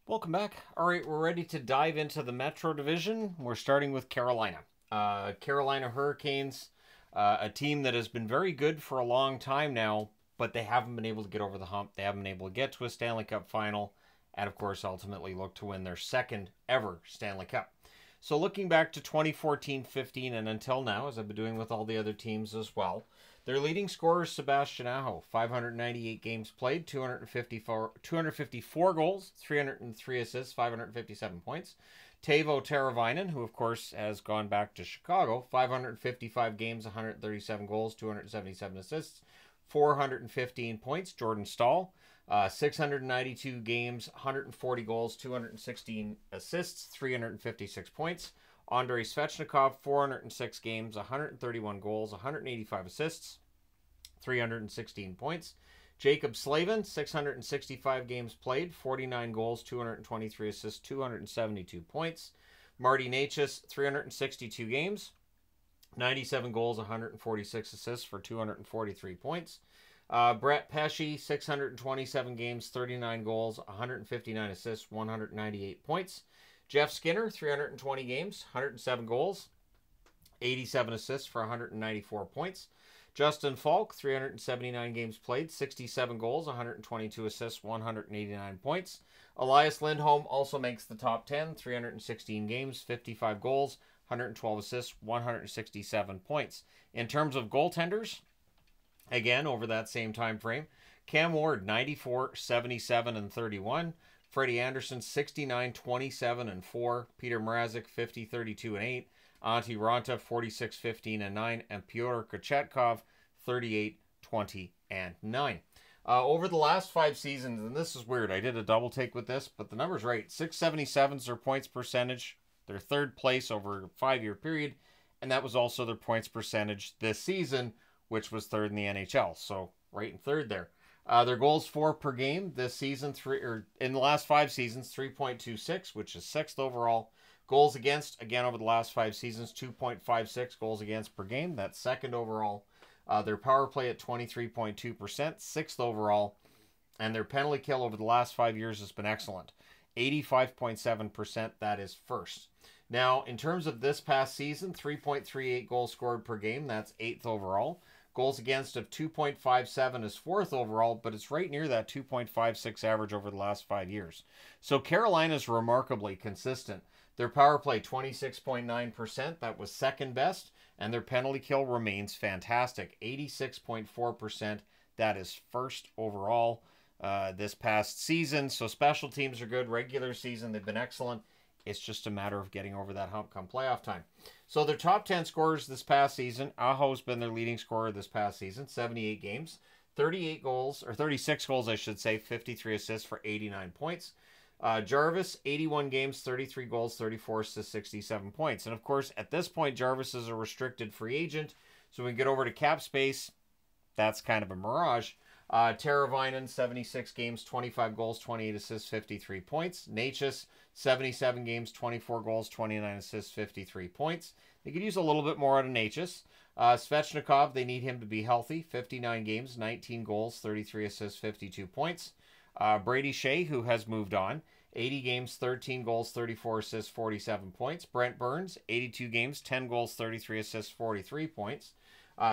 Welcome back. All right, we're ready to dive into the Metro Division. We're starting with Carolina. Carolina Hurricanes, a team that has been very good for a long time now, but they haven't been able to get over the hump. They haven't been able to get to a Stanley Cup final, and of course, ultimately look to win their second ever Stanley Cup. So looking back to 2014-15 and until now, as I've been doing with all the other teams as well, their leading scorer is Sebastian Aho, 598 games played, 254 goals, 303 assists, 557 points. Teuvo Teravainen, who of course has gone back to Chicago, 555 games, 137 goals, 277 assists, 415 points. Jordan Staal, 692 games, 140 goals, 216 assists, 356 points. Andrei Svechnikov, 406 games, 131 goals, 185 assists, 316 points. Jacob Slavin, 665 games played, 49 goals, 223 assists, 272 points. Marty Necas, 362 games, 97 goals, 146 assists for 243 points. Brett Pesce, 627 games, 39 goals, 159 assists, 198 points. Jeff Skinner, 320 games, 107 goals, 87 assists for 194 points. Justin Falk, 379 games played, 67 goals, 122 assists, 189 points. Elias Lindholm also makes the top 10, 316 games, 55 goals, 112 assists, 167 points. In terms of goaltenders, again, over that same time frame, Cam Ward, 94, 77, and 31. Freddie Anderson, 69, 27, and 4. Peter Mrazek, 50, 32, and 8. Antti Ranta, 46, 15, and 9. And Pyotr Kochetkov, 38, 20, and 9. Over the last 5 seasons, and this is weird, I did a double take with this, but the number's right. 677 is their points percentage. Their third place over a 5-year period. And that was also their points percentage this season, which was third in the NHL. So right in third there. Their goals for per game this season, in the last 5 seasons, 3.26, which is 6th overall. Goals against, again, over the last 5 seasons, 2.56 goals against per game. That's 2nd overall. Their power play at 23.2%, 6th overall. And their penalty kill over the last 5 years has been excellent. 85.7%, that is 1st. Now, in terms of this past season, 3.38 goals scored per game, that's 8th overall. Goals against of 2.57 is 4th overall, but it's right near that 2.56 average over the last 5 years. So Carolina's remarkably consistent. Their power play, 26.9%, that was 2nd best, and their penalty kill remains fantastic, 86.4%, that is 1st overall this past season. So special teams are good. Regular season, they've been excellent. It's just a matter of getting over that hump come playoff time. So their top 10 scorers this past season, Aho's been their leading scorer this past season, 78 games, 38 goals, or 36 goals, I should say, 53 assists for 89 points. Jarvis, 81 games, 33 goals, 34 assists, 67 points. And of course, at this point, Jarvis is a restricted free agent. So when we get over to cap space, that's kind of a mirage. Teravainen, 76 games, 25 goals, 28 assists, 53 points. Necas, 77 games, 24 goals, 29 assists, 53 points. They could use a little bit more out of Necas. Svechnikov, they need him to be healthy. 59 games, 19 goals, 33 assists, 52 points. Brady Shea, who has moved on. 80 games, 13 goals, 34 assists, 47 points. Brent Burns, 82 games, 10 goals, 33 assists, 43 points.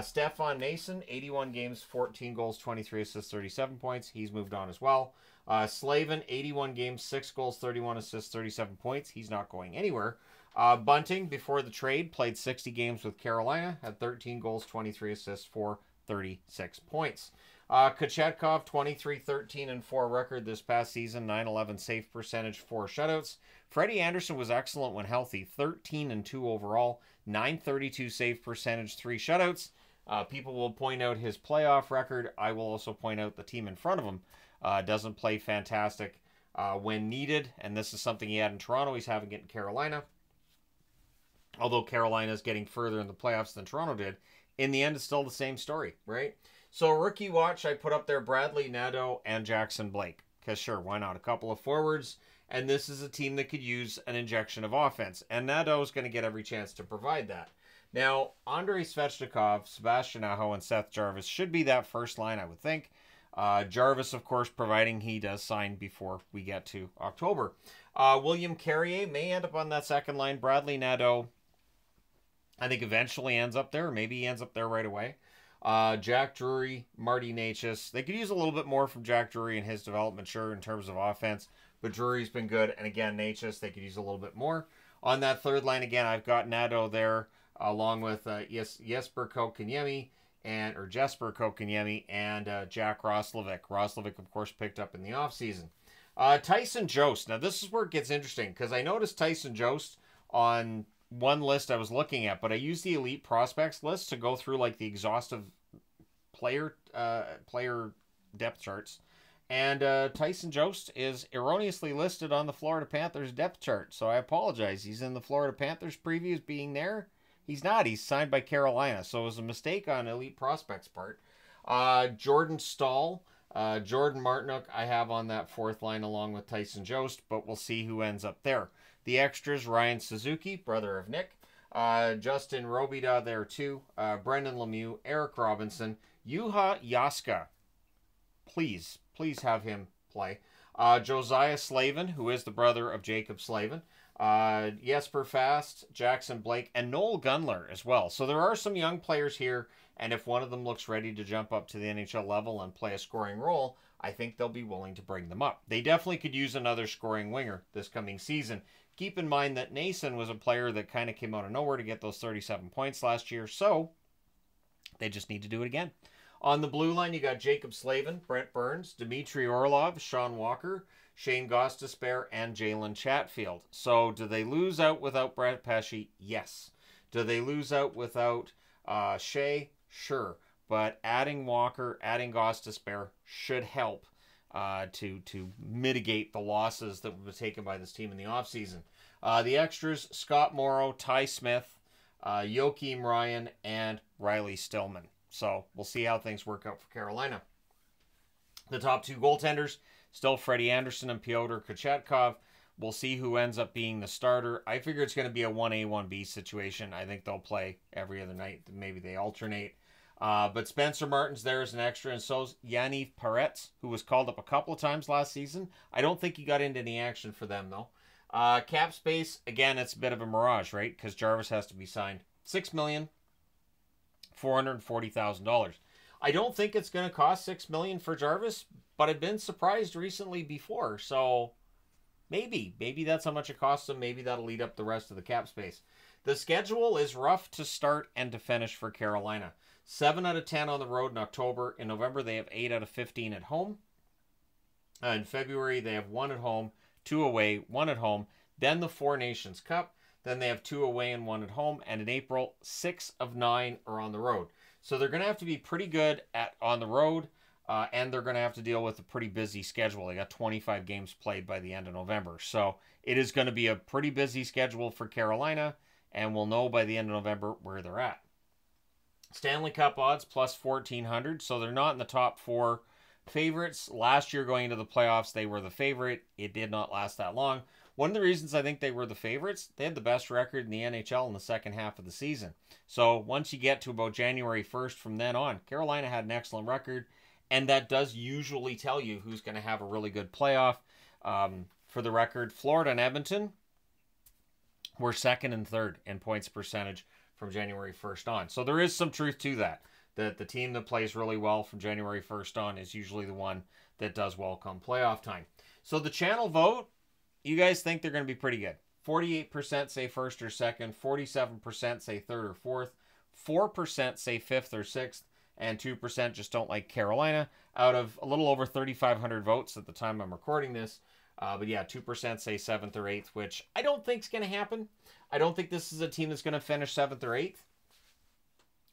Stefan Nason, 81 games, 14 goals, 23 assists, 37 points. He's moved on as well. Slavin, 81 games, 6 goals, 31 assists, 37 points. He's not going anywhere. Bunting, before the trade, played 60 games with Carolina, had 13 goals, 23 assists for 36 points. Kochetkov, 23, 13, and 4 record this past season, 911 save percentage, 4 shutouts. Freddie Anderson was excellent when healthy, 13 and 2 overall, 932 save percentage, 3 shutouts. People will point out his playoff record. I will also point out the team in front of him doesn't play fantastic when needed, and this is something he had in Toronto. He's having it in Carolina. Although Carolina is getting further in the playoffs than Toronto did, in the end, it's still the same story, right? So rookie watch, I put up there Bradley Nadeau and Jackson Blake. Because sure, why not? A couple of forwards. And this is a team that could use an injection of offense. And Nadeau is going to get every chance to provide that. Now, Andrei Svechnikov, Sebastian Aho, and Seth Jarvis should be that first line, I would think. Jarvis, of course, providing he does sign before we get to October. William Carrier may end up on that second line. Bradley Nadeau, I think, eventually ends up there. Maybe he ends up there right away. Jack Drury, Marty Necas. They could use a little bit more from Jack Drury in his development, sure, in terms of offense. But Drury's been good. And again, Necas, they could use a little bit more. On that third line, again, I've got Nadeau there, along with Jesper Kotkaniemi, Jesper Kotkaniemi and Jack Roslovic. Roslovic, of course, picked up in the offseason. Tyson Jost. Now, this is where it gets interesting, because I noticed Tyson Jost on one list I was looking at, but I used the Elite Prospects list to go through like the exhaustive player depth charts. And Tyson Jost is erroneously listed on the Florida Panthers depth chart, so I apologize. He's in the Florida Panthers previews being there. He's not. He's signed by Carolina, so it was a mistake on Elite Prospects' part. Jordan Stahl, Jordan Martinook, I have on that fourth line along with Tyson Jost, but we'll see who ends up there. The extras, Ryan Suzuki, brother of Nick. Justin Robida there too. Brendan Lemieux, Eric Robinson, Juha Jaska. Please have him play. Josiah Slavin, who is the brother of Jacob Slavin. Jesper Fast, Jackson Blake, and Noel Gunler as well. So there are some young players here, and if one of them looks ready to jump up to the NHL level and play a scoring role, I think they'll be willing to bring them up. They definitely could use another scoring winger this coming season. Keep in mind that Nason was a player that kind of came out of nowhere to get those 37 points last year, so they just need to do it again. On the blue line, you got Jacob Slavin, Brent Burns, Dmitry Orlov, Sean Walker, Shane Gostisbehere, and Jalen Chatfield. So, do they lose out without Brett Pesce? Yes. Do they lose out without Shea? Sure. But adding Walker, adding Gostisbehere should help to mitigate the losses that were taken by this team in the offseason. The extras, Scott Morrow, Ty Smith, Joakim Ryan, and Riley Stillman. So, we'll see how things work out for Carolina. The top two goaltenders, still Freddie Anderson and Pyotr Kochetkov. We'll see who ends up being the starter. I figure it's going to be a 1A, 1B situation. I think they'll play every other night. Maybe they alternate. But Spencer Martin's there as an extra, and so's Yaniv Paretz, who was called up a couple of times last season. I don't think he got into any action for them, though. Cap space, again, it's a bit of a mirage, right? Because Jarvis has to be signed. $6,440,000. I don't think it's going to cost $6 million for Jarvis, but I've been surprised recently before, so maybe that's how much it costs them. Maybe that'll lead up the rest of the cap space. The schedule is rough to start and to finish for Carolina. 7 out of 10 on the road in October. In November, they have 8 out of 15 at home. In February, they have 1 at home, 2 away, 1 at home. Then the Four Nations Cup. Then they have 2 away and 1 at home. And in April, 6 of 9 are on the road. So they're going to have to be pretty good on the road, and they're going to have to deal with a pretty busy schedule. They got 25 games played by the end of November. So it is going to be a pretty busy schedule for Carolina, and we'll know by the end of November where they're at. Stanley Cup odds plus 1,400, so they're not in the top 4 favorites. Last year going into the playoffs, they were the favorite. It did not last that long. One of the reasons I think they were the favorites, they had the best record in the NHL in the second half of the season. So once you get to about January 1st from then on, Carolina had an excellent record, and that does usually tell you who's going to have a really good playoff. For the record, Florida and Edmonton were second and third in points percentage from January 1st on. So there is some truth to that the team that plays really well from January 1st on is usually the one that does well come playoff time. So the channel vote, you guys think they're going to be pretty good. 48% say first or second, 47% say third or fourth, 4% say fifth or sixth, and 2% just don't like Carolina. Out of a little over 3,500 votes at the time I'm recording this. But yeah, 2% say seventh or eighth, which I don't think is going to happen. I don't think this is a team that's going to finish seventh or eighth.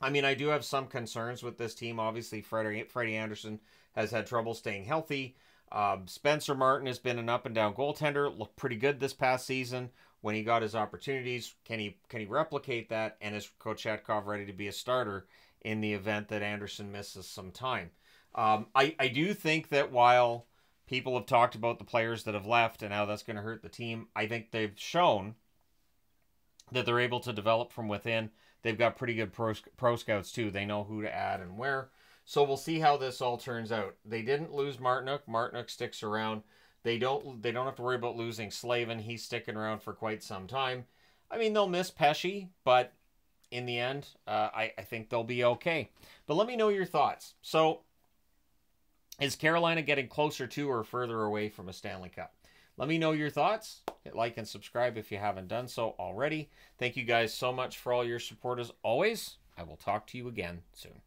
I mean, I do have some concerns with this team. Obviously, Freddie Anderson has had trouble staying healthy. Spencer Martin has been an up-and-down goaltender. Looked pretty good this past season when he got his opportunities. Can he replicate that? And is Kochetkov ready to be a starter in the event that Anderson misses some time? I do think that while people have talked about the players that have left and how that's going to hurt the team, I think they've shown that they're able to develop from within. They've got pretty good pro scouts too. They know who to add and where. So we'll see how this all turns out. They didn't lose Martinook. Martinook sticks around. They don't have to worry about losing Slavin. He's sticking around for quite some time. I mean, they'll miss Pesce, but in the end, I think they'll be okay. But let me know your thoughts. So, is Carolina getting closer to or further away from a Stanley Cup? Let me know your thoughts. Hit like and subscribe if you haven't done so already. Thank you guys so much for all your support as always. I will talk to you again soon.